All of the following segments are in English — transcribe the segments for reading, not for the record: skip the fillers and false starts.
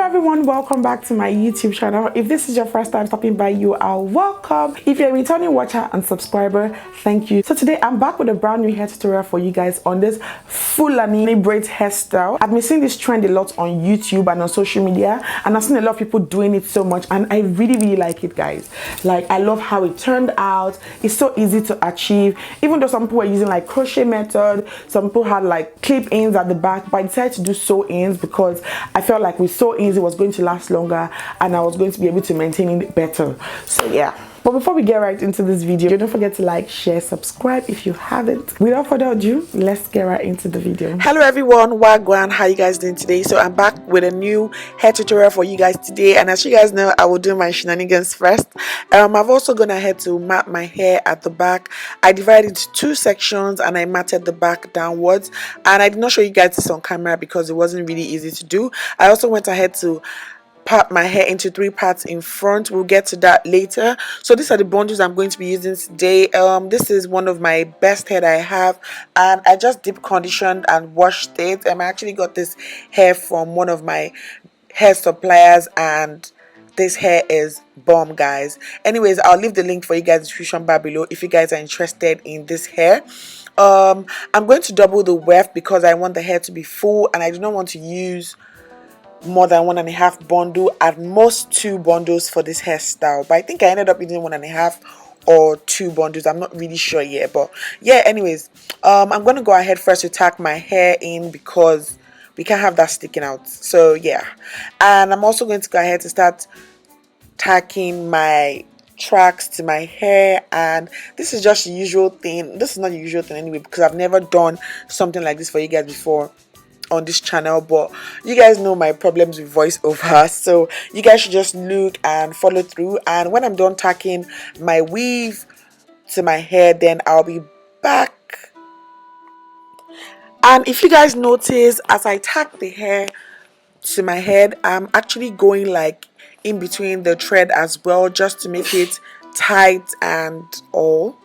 everyone, welcome back to my YouTube channel. If this is your first time stopping by, you are welcome. If you're a returning watcher and subscriber, thank you. So today I'm back with a brand new hair tutorial for you guys on this Fulani braids hairstyle. I've been seeing this trend a lot on YouTube and on social media, and I've seen a lot of people doing it so much, and I really like it, guys. Like, I love how it turned out. It's so easy to achieve, even though some people were using like crochet method, some people had like clip-ins at the back, but I decided to do sew-ins because I felt like with sew-ins it was going to last longer and I was going to be able to maintain it better. So yeah. But before we get right into this video, don't forget to like, share, subscribe if you haven't. Without further ado, let's get right into the video. Hello everyone, wagwan, how you guys doing today? So I'm back with a new hair tutorial for you guys today, and as you guys know, I will do my shenanigans first. I've also gone ahead to mat my hair at the back. I divided into two sections and I matted the back downwards, and I did not show you guys this on camera because it wasn't really easy to do. I also went ahead to part my hair into three parts in front. We'll get to that later. So these are the bundles I'm going to be using today. This is one of my best hair that I have, and I just deep conditioned and washed it. I actually got this hair from one of my hair suppliers, and this hair is bomb, guys. Anyways, I'll leave the link for you guys in the description bar below if you guys are interested in this hair. I'm going to double the weft because I want the hair to be full, and I do not want to use more than 1.5 bundle, at most 2 bundles for this hairstyle, but I think I ended up using 1.5 or 2 bundles. I'm not really sure yet, but yeah. Anyways, I'm gonna go ahead first to tack my hair in because we can't have that sticking out. So yeah, and I'm also going to go ahead to start tacking my tracks to my hair, and this is just the usual thing. This is not the usual thing anyway, because I've never done something like this for you guys before on this channel, but you guys know my problems with voiceover, so you guys should just look and follow through. And when I'm done tacking my weave to my hair, then I'll be back. And if you guys notice, as I tack the hair to my head, I'm actually going like in between the thread as well, just to make it tight and all.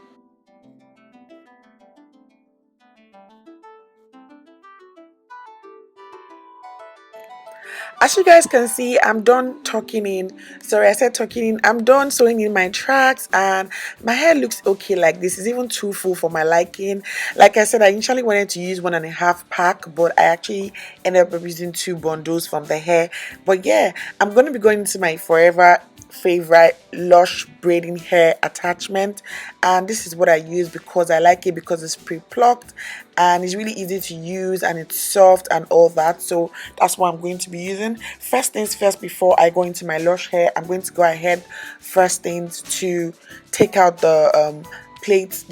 As you guys can see, I'm done tucking in. Sorry, I said tucking in. I'm done sewing in my tracks, and my hair looks okay like this. It's even too full for my liking. Like I said, I initially wanted to use 1.5 pack, but I actually ended up using 2 bundles from the hair. But yeah, I'm going to be going into my forever favorite lush braiding hair attachment, and this is what I use because I like it, because it's pre-plucked and it's really easy to use and it's soft and all that. So that's what I'm going to be using. First things first, before I go into my lush hair, I'm going to go ahead first things to take out the plaits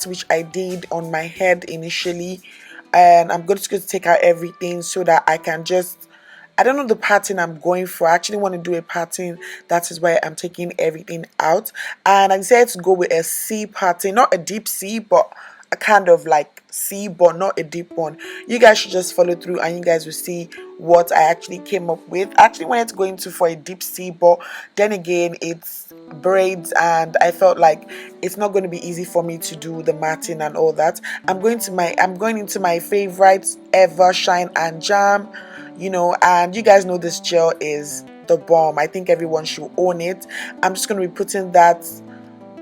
which I did on my head initially, and I'm going to take out everything so that I can just, I don't know the pattern I'm going for. I actually want to do a pattern. That is why I'm taking everything out. And I decided to go with a C pattern. Not a deep C, but a kind of like C, but not a deep one. You guys should just follow through and you guys will see what I actually came up with. I actually wanted to go into for a deep C, but then again, it's braids and I felt like it's not going to be easy for me to do the matting and all that. I'm going into my favorite ever Shine and Jam, you know, and you guys know this gel is the bomb. I think everyone should own it. I'm just going to be putting that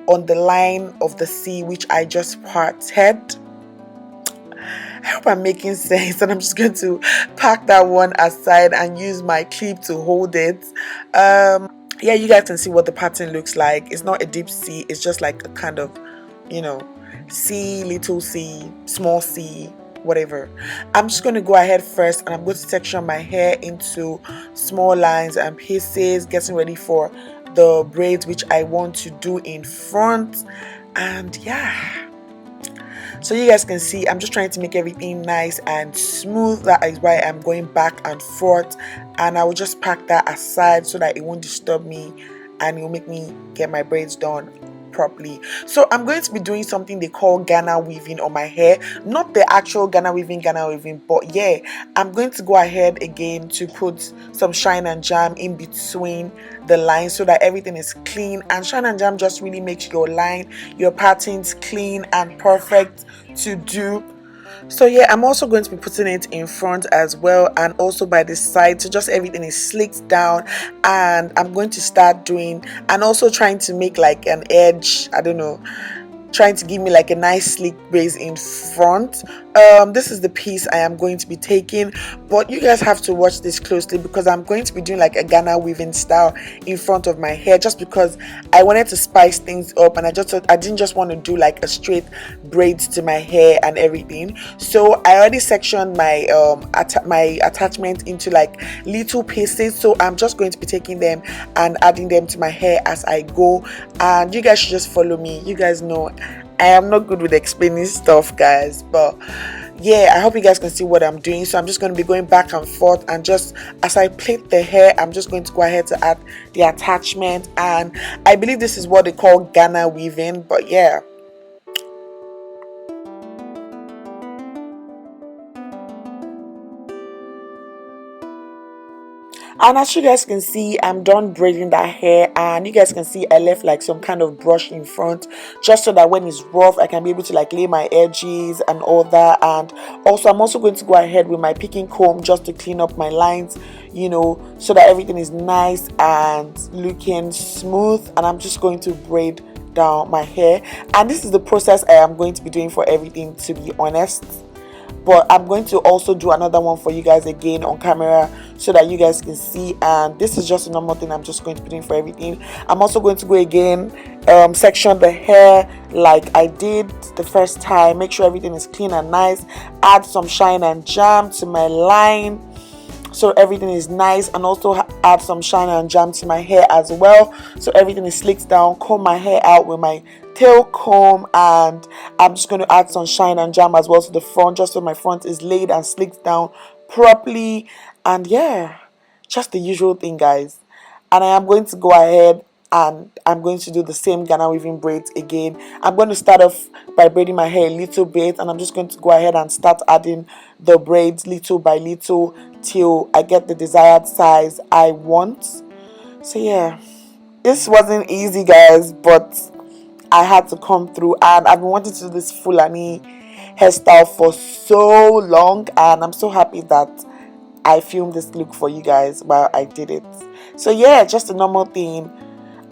on the line of the C which I just parted. I hope I'm making sense, and I'm just going to pack that one aside and use my clip to hold it. Yeah, you guys can see what the pattern looks like. It's not a deep C, it's just like a kind of, you know, C, little c, small c, whatever. I'm just going to go ahead first and I'm going to section my hair into small lines and pieces, getting ready for the braids which I want to do in front. And yeah, so you guys can see I'm just trying to make everything nice and smooth. That is why I'm going back and forth, and I will just pack that aside so that it won't disturb me and it will make me get my braids done properly. So I'm going to be doing something they call Ghana weaving on my hair, not the actual Ghana weaving, but yeah, I'm going to go ahead again to put some Shine and Jam in between the lines so that everything is clean. And Shine and Jam just really makes your patterns clean and perfect to do. So yeah, I'm also going to be putting it in front as well, and also by the side, so just everything is slicked down. And I'm going to start doing, and also trying to make like an edge, I don't know, trying to give me like a nice sleek base in front. This is the piece I am going to be taking, but you guys have to watch this closely because I'm going to be doing like a Ghana weaving style in front of my hair, just because I wanted to spice things up, and I just thought I didn't just want to do like a straight braids to my hair and everything. So I already sectioned my my attachment into like little pieces, so I'm just going to be taking them and adding them to my hair as I go. And you guys should just follow me. You guys know I am not good with explaining stuff, guys, but yeah, I hope you guys can see what I'm doing. So I'm just going to be going back and forth, and just as I plait the hair, I'm just going to go ahead to add the attachment. And I believe this is what they call Ghana weaving, but yeah. And as you guys can see, I'm done braiding that hair, and you guys can see I left like some kind of brush in front, just so that when it's rough I can be able to like lay my edges and all that. And also I'm also going to go ahead with my picking comb just to clean up my lines, you know, so that everything is nice and looking smooth. And I'm just going to braid down my hair, and this is the process I am going to be doing for everything, to be honest. But I'm going to also do another one for you guys again on camera so that you guys can see. And this is just a normal thing I'm just going to be doing for everything. I'm also going to go again, section the hair like I did the first time, make sure everything is clean and nice, add some shine and jam to my line so everything is nice, and also add some shine and jam to my hair as well so everything is slicked down. Comb my hair out with my tail comb, and I'm just going to add some shine and jam as well to the front, just so my front is laid and slicked down properly. And yeah, just the usual thing, guys. And I am going to go ahead and I'm going to do the same Ghana weaving braids again. I'm going to start off by braiding my hair a little bit, and I'm just going to go ahead and start adding the braids little by little till I get the desired size I want. So yeah, this wasn't easy, guys, but I had to come through, and I've been wanting to do this Fulani hairstyle for so long, and I'm so happy that I filmed this look for you guys while I did it. So yeah, just a normal thing.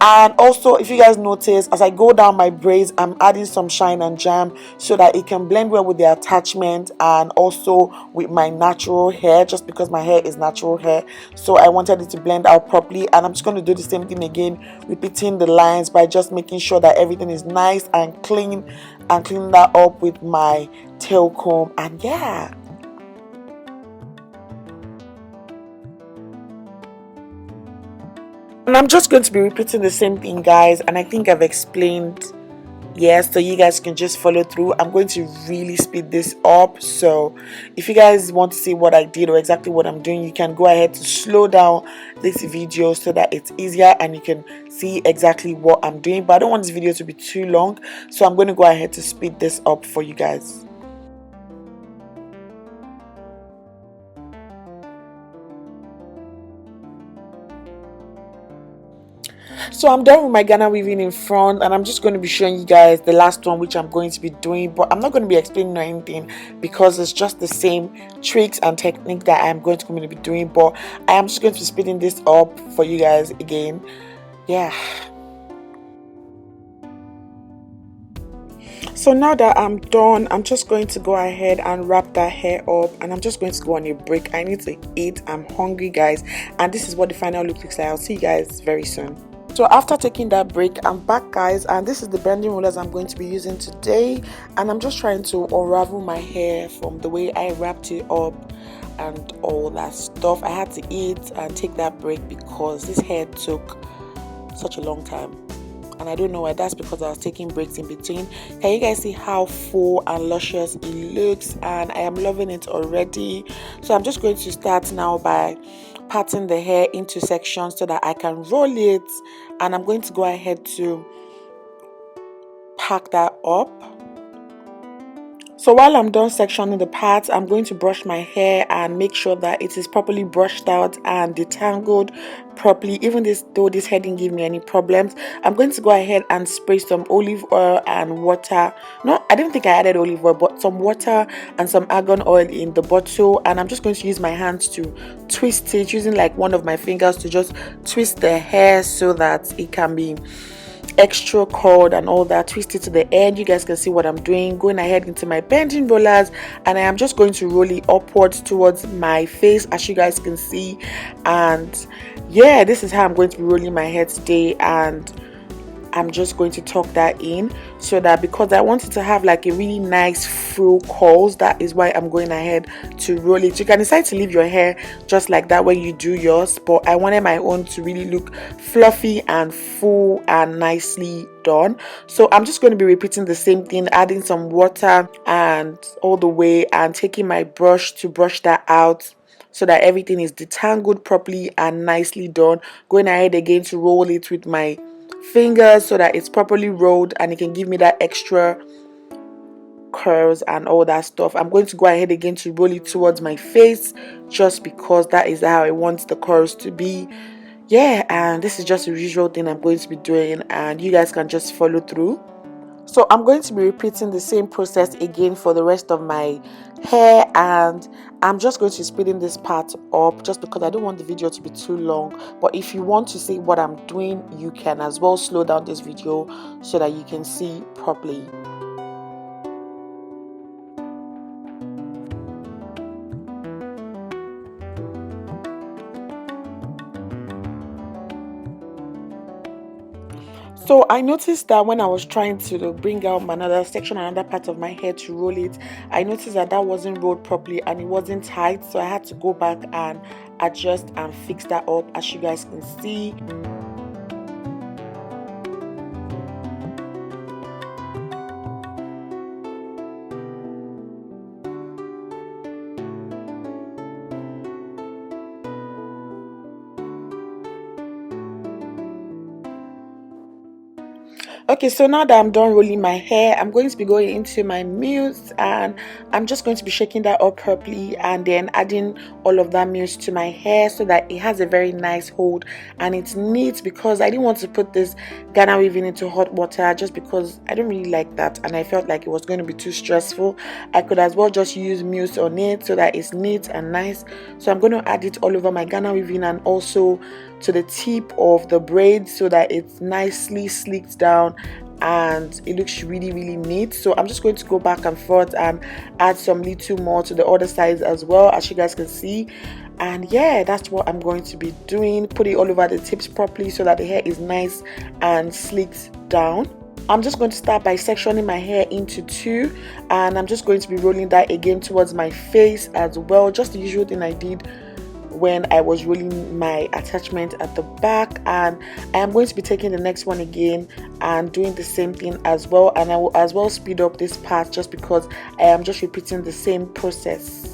And also, if you guys notice, as I go down my braids, I'm adding some shine and jam so that it can blend well with the attachment and also with my natural hair, just because my hair is natural hair. So I wanted it to blend out properly, and I'm just going to do the same thing again, repeating the lines by just making sure that everything is nice and clean, and cleaning that up with my tail comb. And yeah, and I'm just going to be repeating the same thing, guys, and I think I've explained, yes, so you guys can just follow through. I'm going to really speed this up, so if you guys want to see what I did or exactly what I'm doing, you can go ahead to slow down this video so that it's easier and you can see exactly what I'm doing. But I don't want this video to be too long, so I'm going to go ahead to speed this up for you guys. So I'm done with my Ghana weaving in front, and I'm just going to be showing you guys the last one, which I'm going to be doing, but I'm not going to be explaining anything because it's just the same tricks and technique that I'm going to be doing. But I am just going to be speeding this up for you guys again. Yeah. So now that I'm done, I'm just going to go ahead and wrap that hair up, and I'm just going to go on a break. I need to eat. I'm hungry, guys, and this is what the final look looks like. I'll see you guys very soon. So after taking that break, I'm back, guys, and this is the bending rollers I'm going to be using today. And I'm just trying to unravel my hair from the way I wrapped it up and all that stuff. I had to eat and take that break because this hair took such a long time, and I don't know why. That's because I was taking breaks in between. Can you guys see how full and luscious it looks? And I am loving it already. So I'm just going to start now by parting the hair into sections so that I can roll it, and I'm going to go ahead to pack that up So while I'm done sectioning the parts, I'm going to brush my hair and make sure that it is properly brushed out and detangled properly. Even though this hair didn't give me any problems, I'm going to go ahead and spray some olive oil and water. No, I didn't think I added olive oil, but some water and some argan oil in the bottle, and I'm just going to use my hands to twist it, using like one of my fingers to just twist the hair so that it can be extra cord and all that. Twist it to the end. You guys can see what I'm doing, going ahead into my bending rollers, and I am just going to roll it upwards towards my face, as you guys can see. And yeah, this is how I'm going to be rolling my hair today, and I'm just going to tuck that in, so that because I want it to have like a really nice full curls, that is why I'm going ahead to roll it. You can decide to leave your hair just like that when you do yours, but I wanted my own to really look fluffy and full and nicely done. So I'm just going to be repeating the same thing, adding some water and all the way, and taking my brush to brush that out so that everything is detangled properly and nicely done. Going ahead again to roll it with my fingers so that it's properly rolled and it can give me that extra curls and all that stuff. I'm going to go ahead again to roll it towards my face, just because that is how I want the curls to be. Yeah, and this is just a visual thing I'm going to be doing, and you guys can just follow through. So I'm going to be repeating the same process again for the rest of my hair, and I'm just going to be speeding this part up just because I don't want the video to be too long. But if you want to see what I'm doing, you can as well slow down this video so that you can see properly. So I noticed that when I was trying to bring out another section, another part of my hair to roll it, I noticed that that wasn't rolled properly and it wasn't tight. So I had to go back and adjust and fix that up, as you guys can see. Okay, so now that I'm done rolling my hair, I'm going to be going into my mousse, and I'm just going to be shaking that up properly and then adding all of that mousse to my hair so that it has a very nice hold and it's neat, because I didn't want to put this Ghana weaving into hot water just because I don't really like that and I felt like it was going to be too stressful. I could as well just use mousse on it so that it's neat and nice. So I'm going to add it all over my Ghana weaving and also to the tip of the braid so that it's nicely slicked down and it looks really neat. So I'm just going to go back and forth and add some little more to the other sides as well, as you guys can see. And yeah, that's what I'm going to be doing. Put it all over the tips properly so that the hair is nice and slicked down. I'm just going to start by sectioning my hair into two, and I'm just going to be rolling that again towards my face as well, just the usual thing I did when I was rolling my attachment at the back. And I am going to be taking the next one again and doing the same thing as well, and I will as well speed up this part just because I am just repeating the same process.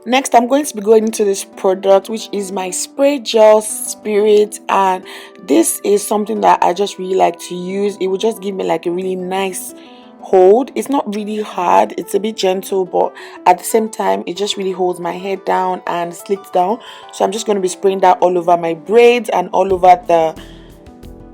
Next, I'm going to be going into this product, which is my spray gel spirit, and this is something that I just really like to use. It will just give me like a really nice hold. It's not really hard, it's a bit gentle, but at the same time it just really holds my hair down and slicks down. So I'm just going to be spraying that all over my braids and all over the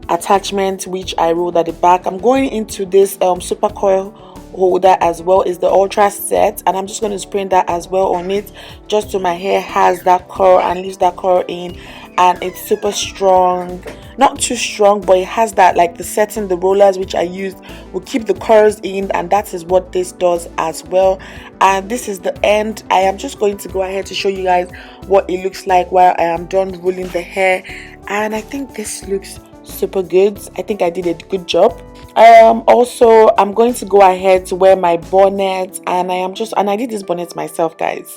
attachment which I rolled at the back. I'm going into this super coil holder as well, is the ultra set, and I'm just going to spray that as well on it, just so my hair has that curl and leaves that curl in. And it's super strong, not too strong, but it has that, like the setting, the rollers which I used will keep the curls in, and that is what this does as well. And this is the end. I am just going to go ahead to show you guys what it looks like while I am done rolling the hair, and I think this looks super good. I think I did a good job. Also, I'm going to go ahead to wear my bonnet, and I did this bonnet myself, guys.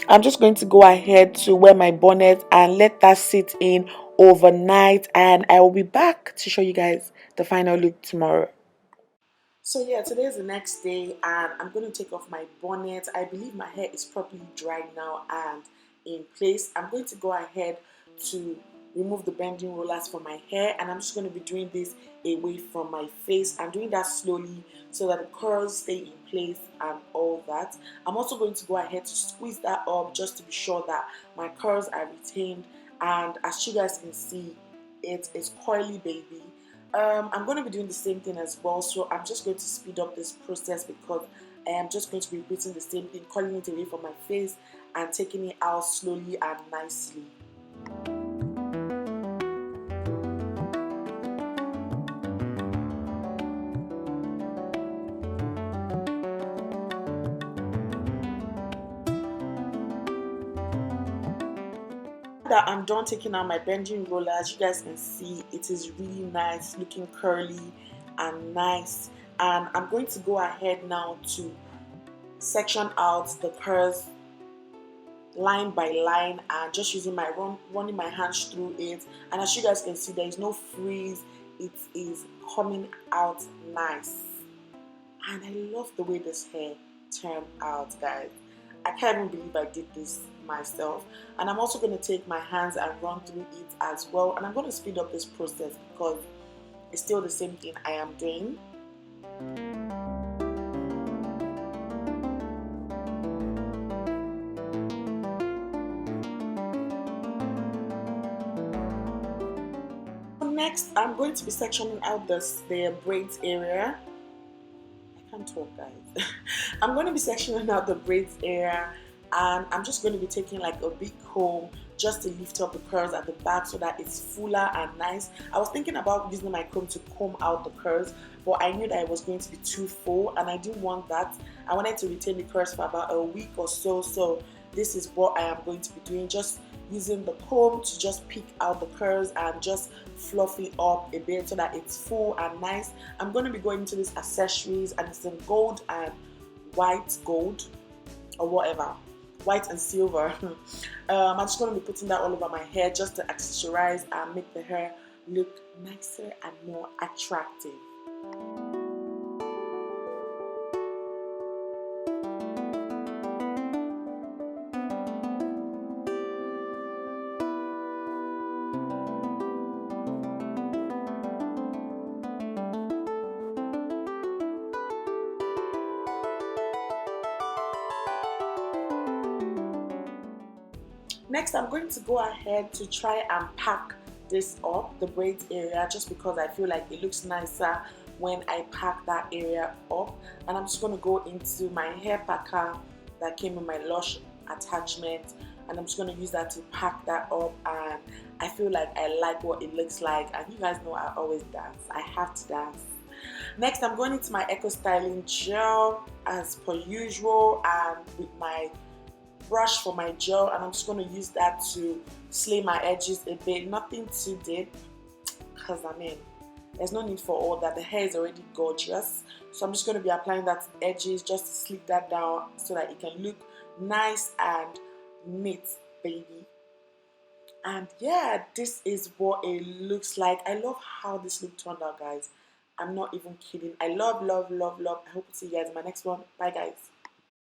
I'm just going to go ahead to wear my bonnet and let that sit in overnight, and I will be back to show you guys the final look tomorrow. So yeah, today is the next day, and I'm going to take off my bonnet. I believe my hair is properly dried now and in place. I'm going to go ahead to remove the bending rollers from my hair, and I'm just going to be doing this away from my face. I'm doing that slowly so that the curls stay in place and all that. I'm also going to go ahead to squeeze that up just to be sure that my curls are retained, and as you guys can see, it is coily, baby. I'm going to be doing the same thing as well, so I'm just going to speed up this process because I am just going to be repeating the same thing, calling it away from my face and taking it out slowly and nicely. That I'm done taking out my bending roller, as you guys can see, it is really nice, looking curly and nice. And I'm going to go ahead now to section out the curls line by line, and just using my running my hands through it. And as you guys can see, there is no frizz, it is coming out nice, and I love the way this hair turned out, guys. I can't even believe I did this myself. And I'm also going to take my hands and run through it as well, and I'm going to speed up this process because it's still the same thing I am doing. Next, I'm going to be sectioning out the braids area. I can't talk, guys. I'm going to be sectioning out the braids area, and I'm just going to be taking like a big comb just to lift up the curls at the back so that it's fuller and nice. I was thinking about using my comb to comb out the curls, but I knew that it was going to be too full and I didn't want that. I wanted to retain the curls for about a week or so, so this is what I am going to be doing, just using the comb to just pick out the curls and just fluff it up a bit so that it's full and nice. I'm going to be going to these accessories, and it's in gold and white gold or whatever, white and silver. I'm just going to be putting that all over my hair just to accessorize and make the hair look nicer and more attractive. Next, I'm going to go ahead to try and pack this up, the braids area, just because I feel like it looks nicer when I pack that area up. And I'm just going to go into my hair packer that came in my Lush attachment, and I'm just going to use that to pack that up, and I feel like I like what it looks like. And you guys know I always dance, I have to dance. Next, I'm going into my Eco Styling Gel as per usual, and with my brush for my gel, and I'm just going to use that to slay my edges a bit. Nothing too deep, because I mean, there's no need for all that. The hair is already gorgeous, so I'm just going to be applying that to edges just to slick that down so that it can look nice and neat, baby. And yeah, this is what it looks like. I love how this look turned out, guys. I'm not even kidding. I love, love, love, love. I hope to see you guys in my next one. Bye, guys.